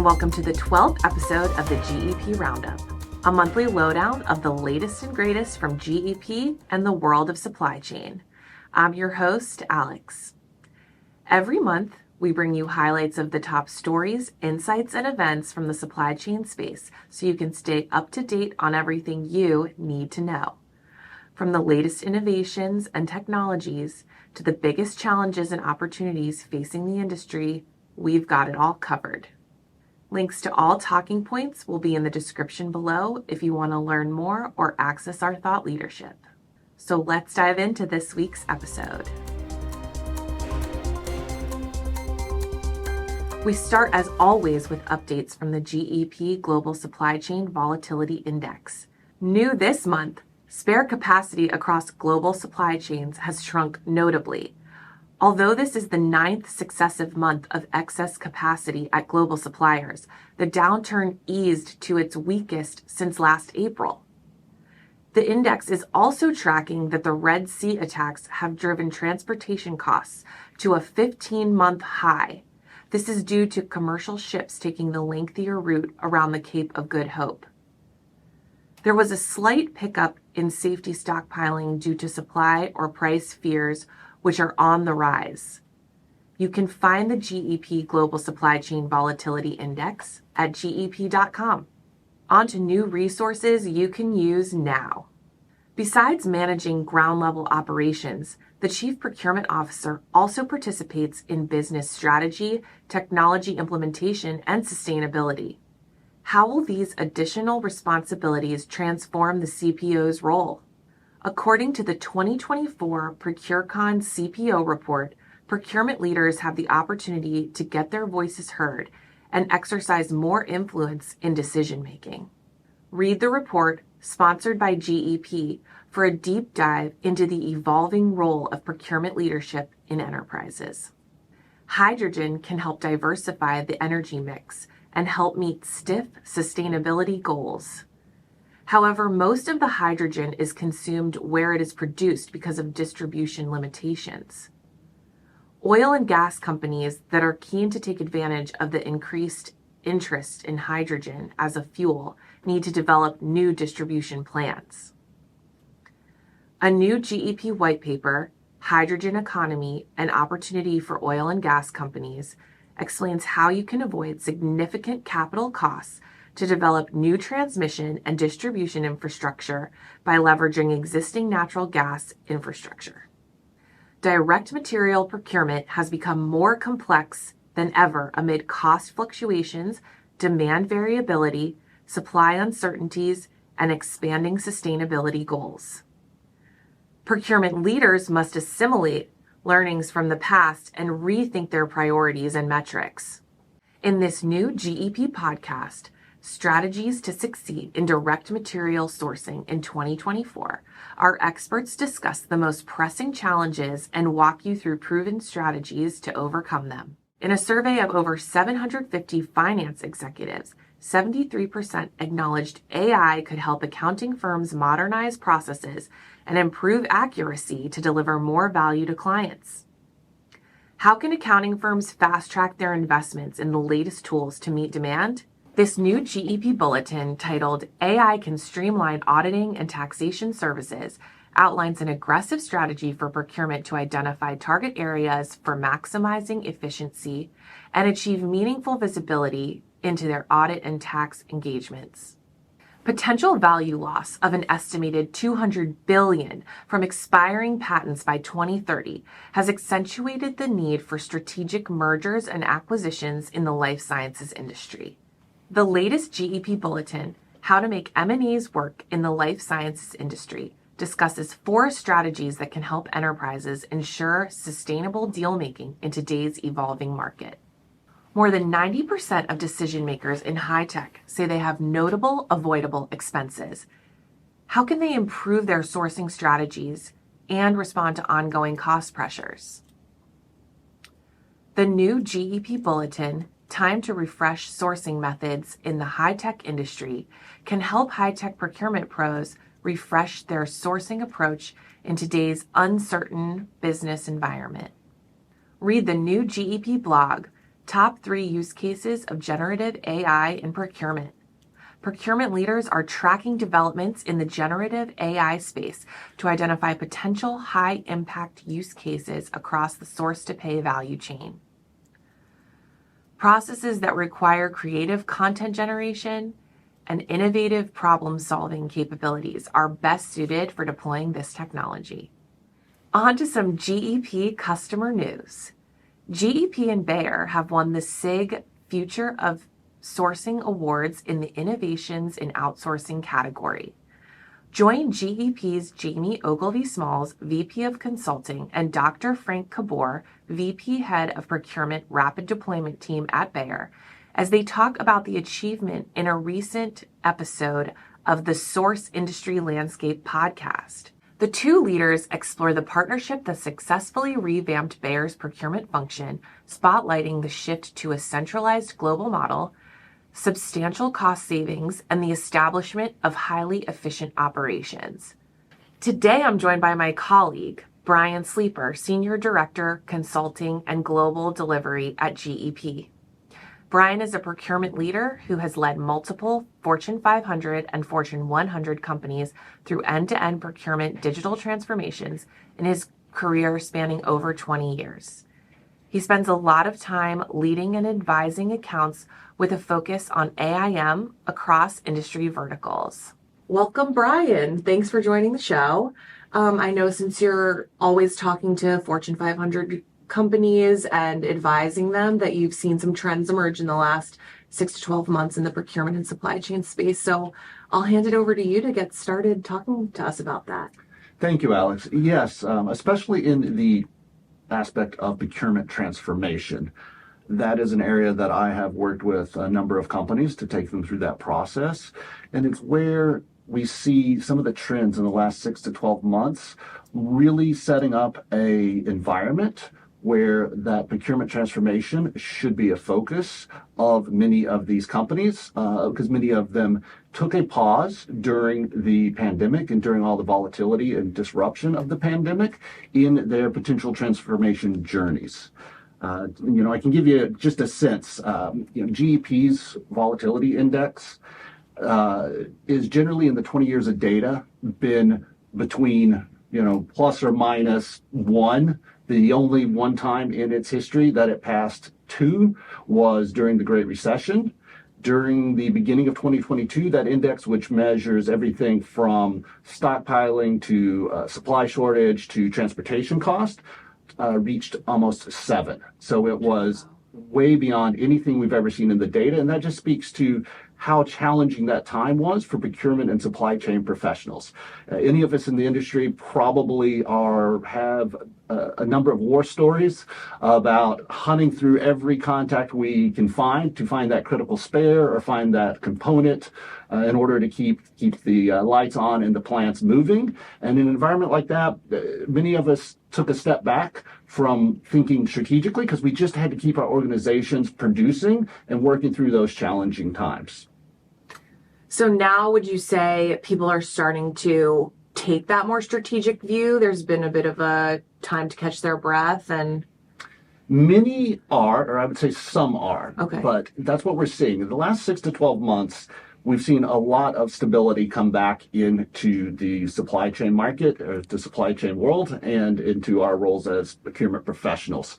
and welcome to the 12th episode of the GEP RoundUp, a monthly lowdown of the latest and greatest from GEP and the world of supply chain. I'm your host, Alex. Every month, we bring you highlights of the top stories, insights, and events from the supply chain space so you can stay up to date on everything you need to know. From the latest innovations and technologies to the biggest challenges and opportunities facing the industry, we've got it all covered. Links to all talking points will be in the description below if you want to learn more or access our thought leadership. So let's dive into this week's episode. We start as always with updates from the GEP Global Supply Chain Volatility Index. New this month, spare capacity across global supply chains has shrunk notably. Although this is the 9th successive month of excess capacity at global suppliers, the downturn eased to its weakest since last April. The index is also tracking that the Red Sea attacks have driven transportation costs to a 15-month high. This is due to commercial ships taking the lengthier route around the Cape of Good Hope. There was a slight pickup in safety stockpiling due to supply or price fears, which are on the rise. You can find the GEP Global Supply Chain Volatility Index at gep.com. On to new resources you can use now. Besides managing ground-level operations, the Chief Procurement Officer also participates in business strategy, technology implementation, and sustainability. How will these additional responsibilities transform the CPO's role? According to the 2024 ProcureCon CPO report, procurement leaders have the opportunity to get their voices heard and exercise more influence in decision-making. Read the report, sponsored by GEP, for a deep dive into the evolving role of procurement leadership in enterprises. Hydrogen can help diversify the energy mix and help meet stiff sustainability goals. However, most of the hydrogen is consumed where it is produced because of distribution limitations. Oil and gas companies that are keen to take advantage of the increased interest in hydrogen as a fuel need to develop new distribution plans. A new GEP white paper, Hydrogen Economy, an Opportunity for Oil and Gas Companies, explains how you can avoid significant capital costs to develop new transmission and distribution infrastructure by leveraging existing natural gas infrastructure. Direct material procurement has become more complex than ever amid cost fluctuations, demand variability, supply uncertainties, and expanding sustainability goals. Procurement leaders must assimilate learnings from the past and rethink their priorities and metrics. In this new GEP podcast, Strategies to Succeed in Direct Material Sourcing in 2024, our experts discuss the most pressing challenges and walk you through proven strategies to overcome them. In a survey of over 750 finance executives, 73% acknowledged AI could help accounting firms modernize processes and improve accuracy to deliver more value to clients. How can accounting firms fast-track their investments in the latest tools to meet demand? This new GEP bulletin, titled AI Can Streamline Auditing and Taxation Services, outlines an aggressive strategy for procurement to identify target areas for maximizing efficiency and achieve meaningful visibility into their audit and tax engagements. Potential value loss of an estimated $200 billion from expiring patents by 2030 has accentuated the need for strategic mergers and acquisitions in the life sciences industry. The latest GEP bulletin, How to Make M&As Work in the Life Sciences Industry, discusses 4 strategies that can help enterprises ensure sustainable deal-making in today's evolving market. More than 90% of decision makers in high tech say they have notable avoidable expenses. How can they improve their sourcing strategies and respond to ongoing cost pressures? The new GEP bulletin, Time to Refresh Sourcing Methods in the High-Tech Industry, can help high-tech procurement pros refresh their sourcing approach in today's uncertain business environment. Read the new GEP blog, Top 3 use cases of generative AI in procurement. Procurement leaders are tracking developments in the generative AI space to identify potential high-impact use cases across the source-to-pay value chain. Processes that require creative content generation and innovative problem-solving capabilities are best suited for deploying this technology. On to some GEP customer news. GEP and Bayer have won the SIG Future of Sourcing Awards in the Innovations in Outsourcing category. Join GEP's Jamie Ogilvy-Smalls, VP of Consulting, and Dr. Frank Kabor, VP Head of Procurement Rapid Deployment Team at Bayer, as they talk about the achievement in a recent episode of the Source Industry Landscape podcast. The two leaders explore the partnership that successfully revamped Bayer's procurement function, spotlighting the shift to a centralized global model, substantial cost savings, and the establishment of highly efficient operations. Today, I'm joined by my colleague, Brian Sleeper, Senior Director, Consulting and Global Delivery at GEP. Brian is a procurement leader who has led multiple Fortune 500 and Fortune 100 companies through end-to-end procurement digital transformations in his career spanning over 20 years. He spends a lot of time leading and advising accounts with a focus on AIM across industry verticals. Welcome, Brian. Thanks for joining the show. I know since you're always talking to Fortune 500 companies and advising them that you've seen some trends emerge in the last 6 to 12 months in the procurement and supply chain space. So I'll hand it over to you to get started talking to us about that. Thank you, Alex. Yes, especially in the aspect of procurement transformation. That is an area that I have worked with a number of companies to take them through that process. And it's where we see some of the trends in the last 6 to 12 months really setting up a environment where that procurement transformation should be a focus of many of these companies, because many of them took a pause during the pandemic and during all the volatility and disruption of the pandemic in their potential transformation journeys. I can give you just a sense. GEP's volatility index is generally in the 20 years of data been between, plus or minus 1. The only one time in its history that it passed 2 was during the Great Recession. During the beginning of 2022, that index, which measures everything from stockpiling to supply shortage to transportation cost, reached almost 7. So it was way beyond anything we've ever seen in the data. And that just speaks to how challenging that time was for procurement and supply chain professionals. Any of us in the industry probably have a number of war stories about hunting through every contact we can find to find that critical spare or find that component in order to keep the lights on and the plants moving. And in an environment like that, many of us took a step back from thinking strategically because we just had to keep our organizations producing and working through those challenging times. So now would you say people are starting to take that more strategic view? There's been a bit of a time to catch their breath and... Many are, or I would say some are, okay. But that's what we're seeing. In the last 6 to 12 months, we've seen a lot of stability come back into the supply chain market, or the supply chain world, and into our roles as procurement professionals.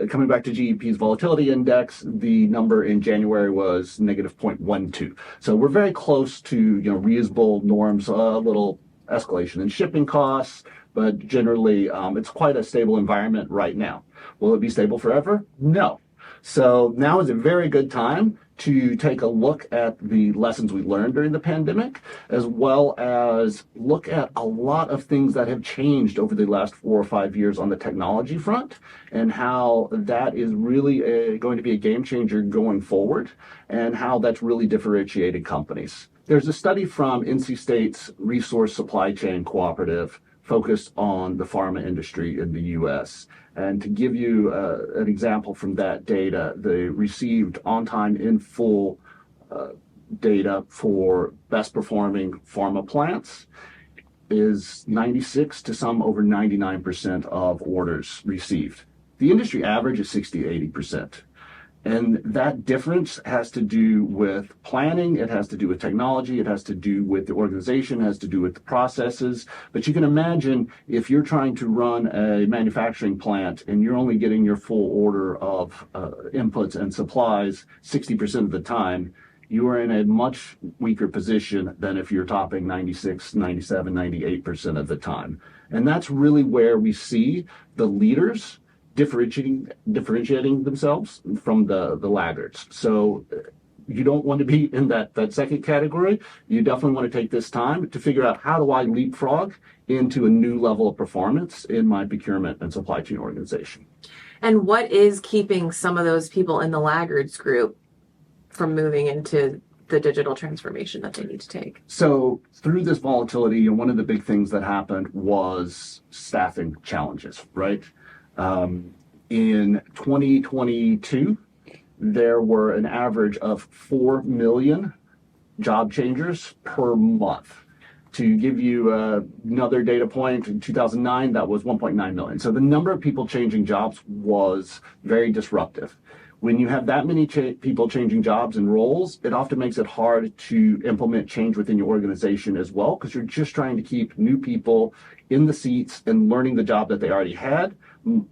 Coming back to GEP's volatility index, the number in January was negative 0.12. So we're very close to reasonable norms, a little escalation in shipping costs, but generally it's quite a stable environment right now. Will it be stable forever? No. So now is a very good time to take a look at the lessons we learned during the pandemic, as well as look at a lot of things that have changed over the last 4 or 5 years on the technology front, and how that is really going to be a game changer going forward, and how that's really differentiated companies. There's a study from NC State's Resource Supply Chain Cooperative focused on the pharma industry in the U.S. And to give you an example from that data, they received on-time in full data for best performing pharma plants is 96 to some over 99% of orders received. The industry average is 60 to 80%. And that difference has to do with planning, it has to do with technology, it has to do with the organization, it has to do with the processes. But you can imagine if you're trying to run a manufacturing plant and you're only getting your full order of inputs and supplies 60% of the time, you are in a much weaker position than if you're topping 96, 97, 98% of the time. And that's really where we see the leaders differentiating themselves from the laggards. So you don't want to be in that second category. You definitely want to take this time to figure out, how do I leapfrog into a new level of performance in my procurement and supply chain organization. And what is keeping some of those people in the laggards group from moving into the digital transformation that they need to take? So through this volatility, one of the big things that happened was staffing challenges, right? In 2022, there were an average of 4 million job changers per month. To give you another data point, in 2009, that was 1.9 million. So the number of people changing jobs was very disruptive. When you have that many people changing jobs and roles, it often makes it hard to implement change within your organization as well, because you're just trying to keep new people in the seats and learning the job that they already had,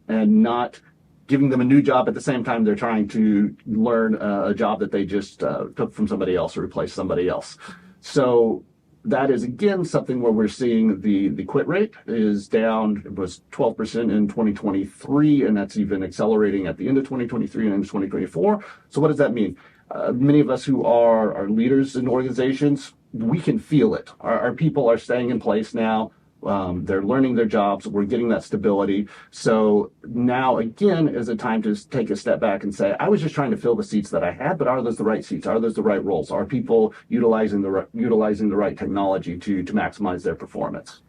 and not giving them a new job at the same time they're trying to learn a job that they just took from somebody else or replaced somebody else. So that is, again, something where we're seeing the quit rate is down. It was 12% in 2023, and that's even accelerating at the end of 2023 and into 2024. So what does that mean? Many of us who are leaders in organizations, we can feel it. Our people are staying in place now. They're learning their jobs. We're getting that stability. So now, again, is a time to take a step back and say, I was just trying to fill the seats that I had, but are those the right seats? Are those the right roles? Are people utilizing the right technology to maximize their performance?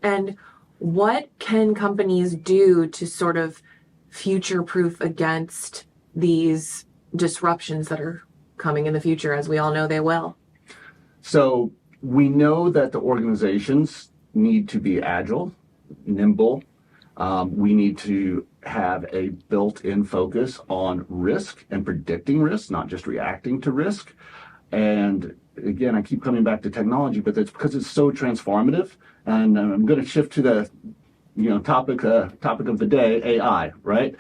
And what can companies do to sort of future-proof against these disruptions that are coming in the future, as we all know they will? So we know that the organizations need to be agile, nimble. We need to have a built-in focus on risk and predicting risk, not just reacting to risk. And again, I keep coming back to technology, but that's because it's so transformative. And I'm going to shift to the topic of the day, AI, right?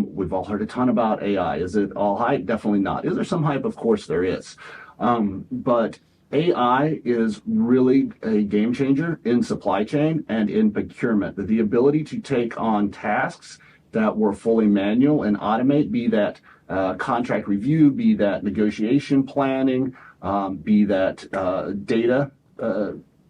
We've all heard a ton about AI. Is it all hype? Definitely not. Is there some hype? Of course there is. But AI is really a game changer in supply chain and in procurement. The ability to take on tasks that were fully manual and automate, be that contract review, be that negotiation planning, be that data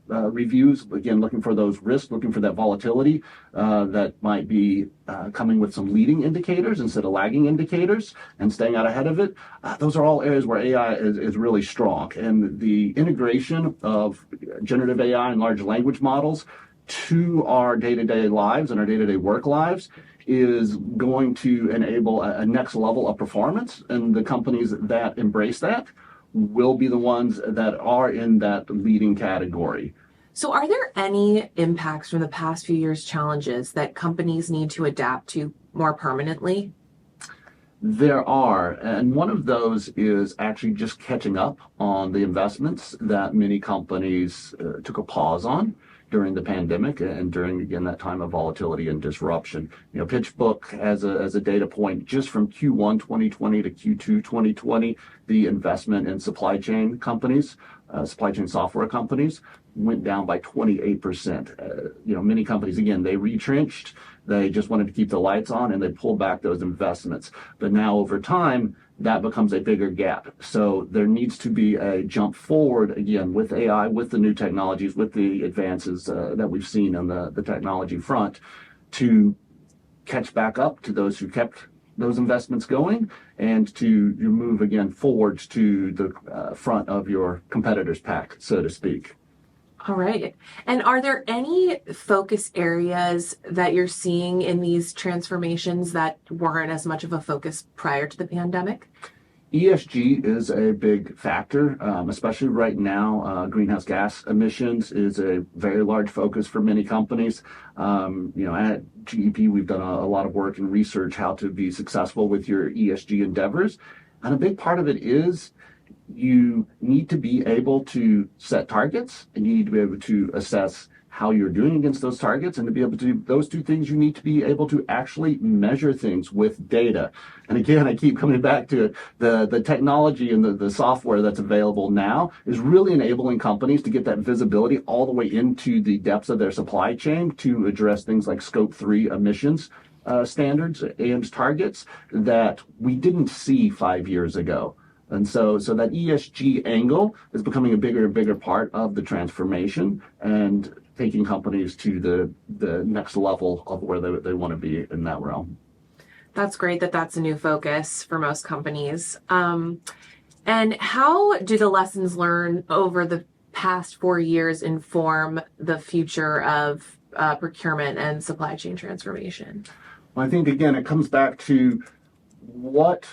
reviews, again, looking for those risks, looking for that volatility that might be coming with some leading indicators instead of lagging indicators, and staying out ahead of it. Those are all areas where AI is really strong. And the integration of generative AI and large language models to our day-to-day lives and our day-to-day work lives is going to enable a next level of performance. And the companies that embrace that will be the ones that are in that leading category. So are there any impacts from the past few years' challenges that companies need to adapt to more permanently? There are, and one of those is actually just catching up on the investments that many companies took a pause on during the pandemic and during, again, that time of volatility and disruption. PitchBook as a data point, just from Q1 2020 to Q2 2020, the investment in supply chain companies, supply chain software companies, went down by 28%. Many companies, again, they retrenched. They just wanted to keep the lights on, and they pulled back those investments. But now over time, that becomes a bigger gap. So there needs to be a jump forward, again, with AI, with the new technologies, with the advances that we've seen on the technology front, to catch back up to those who kept those investments going, and to move again forwards to the front of your competitor's pack, so to speak. All right. And are there any focus areas that you're seeing in these transformations that weren't as much of a focus prior to the pandemic? ESG is a big factor, especially right now. Greenhouse gas emissions is a very large focus for many companies. At GEP, we've done a lot of work and research how to be successful with your ESG endeavors. And a big part of it is you need to be able to set targets, and you need to be able to assess how you're doing against those targets. And to be able to do those two things, you need to be able to actually measure things with data. And again, I keep coming back to it. The technology and the software that's available now is really enabling companies to get that visibility all the way into the depths of their supply chain to address things like Scope 3 emissions standards and targets that we didn't see 5 years ago. And so that ESG angle is becoming a bigger and bigger part of the transformation and taking companies to the next level of where they want to be in that realm. That's great that that's a new focus for most companies. And how do the lessons learned over the past 4 years inform the future of procurement and supply chain transformation? Well, I think, again, it comes back to what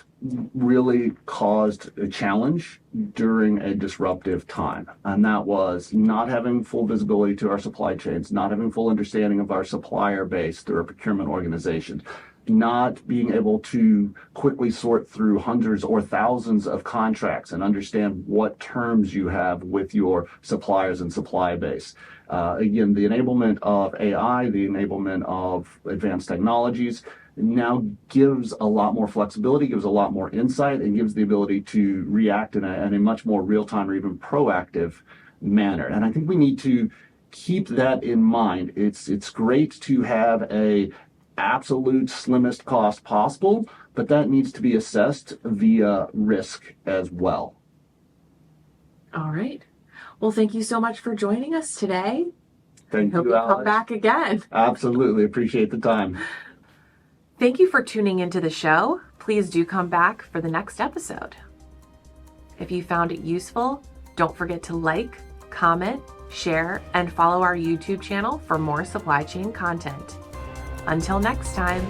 really caused a challenge during a disruptive time. And that was not having full visibility to our supply chains, not having full understanding of our supplier base through our procurement organization, not being able to quickly sort through hundreds or thousands of contracts and understand what terms you have with your suppliers and supply base. Again, the enablement of AI, the enablement of advanced technologies now gives a lot more flexibility, gives a lot more insight, and gives the ability to react in a much more real-time or even proactive manner. And I think we need to keep that in mind. It's great to have a absolute slimmest cost possible, but that needs to be assessed via risk as well. All right. Well, thank you so much for joining us today. Thank Hope you, you Alex. come back again. Absolutely. Appreciate the time. Thank you for tuning into the show. Please do come back for the next episode. If you found it useful, don't forget to like, comment, share, and follow our YouTube channel for more supply chain content. Until next time.